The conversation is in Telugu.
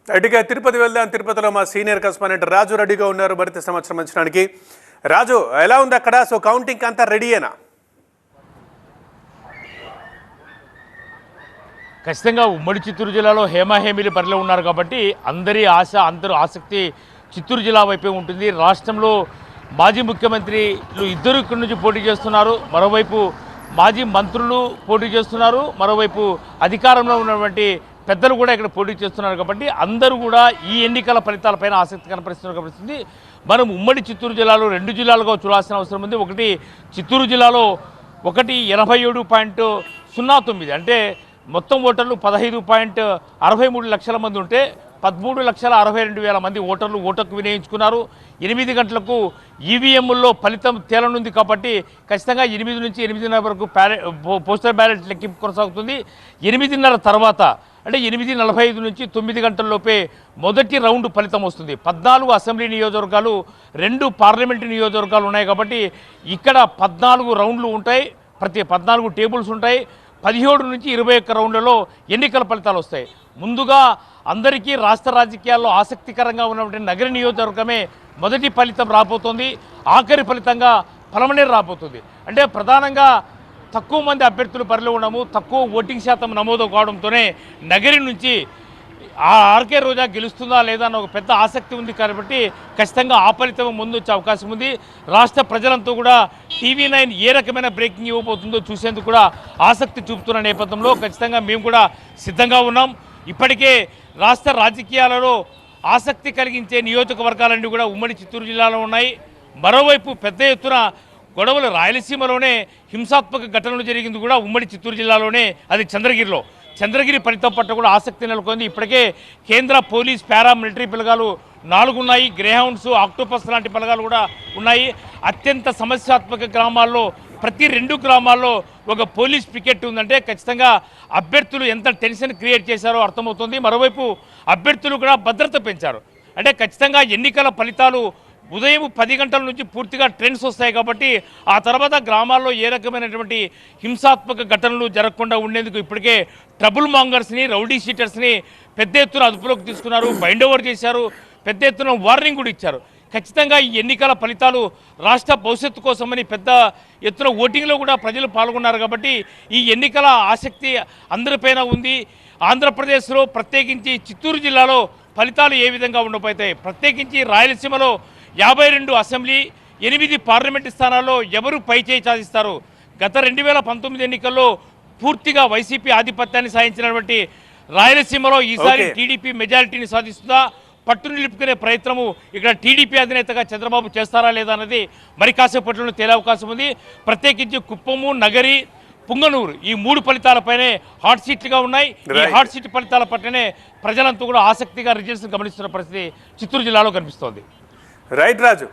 అటుగా తిరుపతి వెళ్దాం. తిరుపతిలో మా సీనియర్ కరెస్పాండెంట్ రాజు రెడీగా ఉన్నారు మరింత సమాచారం అందించడానికి. రాజు, ఎలా ఉంది అక్కడ? సో కౌంటింగ్ అంతా రెడీయేనా? ఖచ్చితంగా ఉమ్మడి చిత్తూరు జిల్లాలో హేమాహేమీలు బరిలో ఉన్నారు కాబట్టి అందరూ ఆసక్తి చిత్తూరు జిల్లా వైపే ఉంటుంది. రాష్ట్రంలో మాజీ ముఖ్యమంత్రులు ఇద్దరు ఇక్కడి నుంచి పోటీ చేస్తున్నారు. మరోవైపు మాజీ మంత్రులు పోటీ చేస్తున్నారు. మరోవైపు అధికారంలో ఉన్నటువంటి పెద్దలు కూడా ఇక్కడ పోటీ చేస్తున్నారు కాబట్టి అందరూ కూడా ఈ ఎన్నికల ఫలితాలపైన ఆసక్తి కనపరుస్తున్నారు కాబట్టి మనం ఉమ్మడి చిత్తూరు జిల్లాలో 2 జిల్లాలుగా చూడాల్సిన అవసరం ఉంది. ఒకటి చిత్తూరు జిల్లాలో 87.09 అంటే మొత్తం ఓటర్లు 15.63 లక్షల మంది ఉంటే 13,62,000 మంది ఓటర్లు ఓటుకు వినియోగించుకున్నారు. 8 గంటలకు ఈవీఎంల్లో ఫలితం తేలనుంది కాబట్టి ఖచ్చితంగా 8 నుంచి 8:30 వరకు పోస్టల్ బ్యాలెట్ లెక్కింపు కొనసాగుతుంది. 8:30 తర్వాత అంటే 8:45 నుంచి 9 గంటల్లోపే మొదటి రౌండ్ ఫలితం వస్తుంది. 14 అసెంబ్లీ నియోజకవర్గాలు, 2 పార్లమెంటు నియోజకవర్గాలు ఉన్నాయి కాబట్టి ఇక్కడ 14 రౌండ్లు ఉంటాయి. ప్రతి 14 టేబుల్స్ ఉంటాయి. 17 నుంచి 21 రౌండ్లలో ఎన్నికల ఫలితాలు వస్తాయి. ముందుగా అందరికీ రాష్ట్ర రాజకీయాల్లో ఆసక్తికరంగా ఉన్నటువంటి నగర నియోజకవర్గమే మొదటి ఫలితం రాబోతోంది. ఆఖరి ఫలితంగా పలమనేరు రాబోతుంది. అంటే ప్రధానంగా తక్కువ మంది అభ్యర్థులు బరిలో ఉండము, తక్కువ ఓటింగ్ శాతం నమోదు కావడంతోనే నగరి నుంచి ఆర్కే రోజా గెలుస్తుందా లేదా అన్న ఒక పెద్ద ఆసక్తి ఉంది కాబట్టి ఖచ్చితంగా ఆ ఫలితం ముందు వచ్చే అవకాశం ఉంది. రాష్ట్ర ప్రజలంతా కూడా TV9 ఏ రకమైన బ్రేకింగ్ ఇవ్వబోతుందో చూసేందుకు కూడా ఆసక్తి చూపుతున్న నేపథ్యంలో ఖచ్చితంగా మేము కూడా సిద్ధంగా ఉన్నాం. ఇప్పటికే రాష్ట్ర రాజకీయాలలో ఆసక్తి కలిగించే నియోజకవర్గాలన్నీ కూడా ఉమ్మడి చిత్తూరు జిల్లాలో ఉన్నాయి. మరోవైపు పెద్ద ఎత్తున గొడవలు రాయలసీమలోనే హింసాత్మక ఘటనలు జరిగింది కూడా ఉమ్మడి చిత్తూరు జిల్లాలోనే, అది చంద్రగిరి ఫలితం పట్ల కూడా ఆసక్తి నెలకొంది. ఇప్పటికే కేంద్ర పోలీస్ పారామిలిటరీ బలగాలు 4 ఉన్నాయి. గ్రేహౌండ్స్, ఆక్టోపస్ లాంటి బలగాలు కూడా ఉన్నాయి. అత్యంత సమస్యాత్మక గ్రామాల్లో ప్రతి 2 గ్రామాల్లో ఒక పోలీస్ పికెట్ ఉందంటే ఖచ్చితంగా అభ్యర్థులు ఎంత టెన్షన్ క్రియేట్ చేశారో అర్థమవుతుంది. మరోవైపు అభ్యర్థులు కూడా భద్రత పెంచారు. అంటే ఖచ్చితంగా ఎన్నికల ఫలితాలు ఉదయం 10 గంటల నుంచి పూర్తిగా ట్రెండ్స్ వస్తాయి కాబట్టి ఆ తర్వాత గ్రామాల్లో ఏ రకమైనటువంటి హింసాత్మక ఘటనలు జరగకుండా ఉండేందుకు ఇప్పటికే ట్రబుల్ మాంగర్స్ని, రౌడీ షీటర్స్ని పెద్ద ఎత్తున అదుపులోకి తీసుకున్నారు, బైండ్ ఓవర్ చేశారు, పెద్ద ఎత్తున వార్నింగ్ కూడా ఇచ్చారు. ఖచ్చితంగా ఈ ఎన్నికల ఫలితాలు రాష్ట్ర భవిష్యత్తు కోసమని పెద్ద ఎత్తున ఓటింగ్లో కూడా ప్రజలు పాల్గొన్నారు కాబట్టి ఈ ఎన్నికల ఆసక్తి అందరిపైన ఉంది. ఆంధ్రప్రదేశ్లో ప్రత్యేకించి చిత్తూరు జిల్లాలో ఫలితాలు ఏ విధంగా ఉండబోతాయి, ప్రత్యేకించి రాయలసీమలో 52 అసెంబ్లీ, 8 పార్లమెంటు స్థానాల్లో ఎవరు పైచేయి సాధిస్తారు? గత 2019 ఎన్నికల్లో పూర్తిగా వైసీపీ ఆధిపత్యాన్ని సాధించినటువంటి రాయలసీమలో ఈసారి టీడీపీ మెజారిటీని సాధిస్తుందా? పట్టును నిలుపుకునే ప్రయత్నము ఇక్కడ టీడీపీ అధినేతగా చంద్రబాబు చేస్తారా లేదా అన్నది మరి కాసేపట్లో తేలే అవకాశం ఉంది. ప్రత్యేకించి కుప్పము, నగరి, పుంగనూరు ఈ 3 ఫలితాలపైనే హాట్ సీట్లుగా ఉన్నాయి. ఈ హాట్ సీట్ ఫలితాల పట్లనే ప్రజలంతా కూడా ఆసక్తిగా రిజల్ట్స్ గమనిస్తున్న పరిస్థితి చిత్తూరు జిల్లాలో కనిపిస్తోంది. రైట్ రాజు.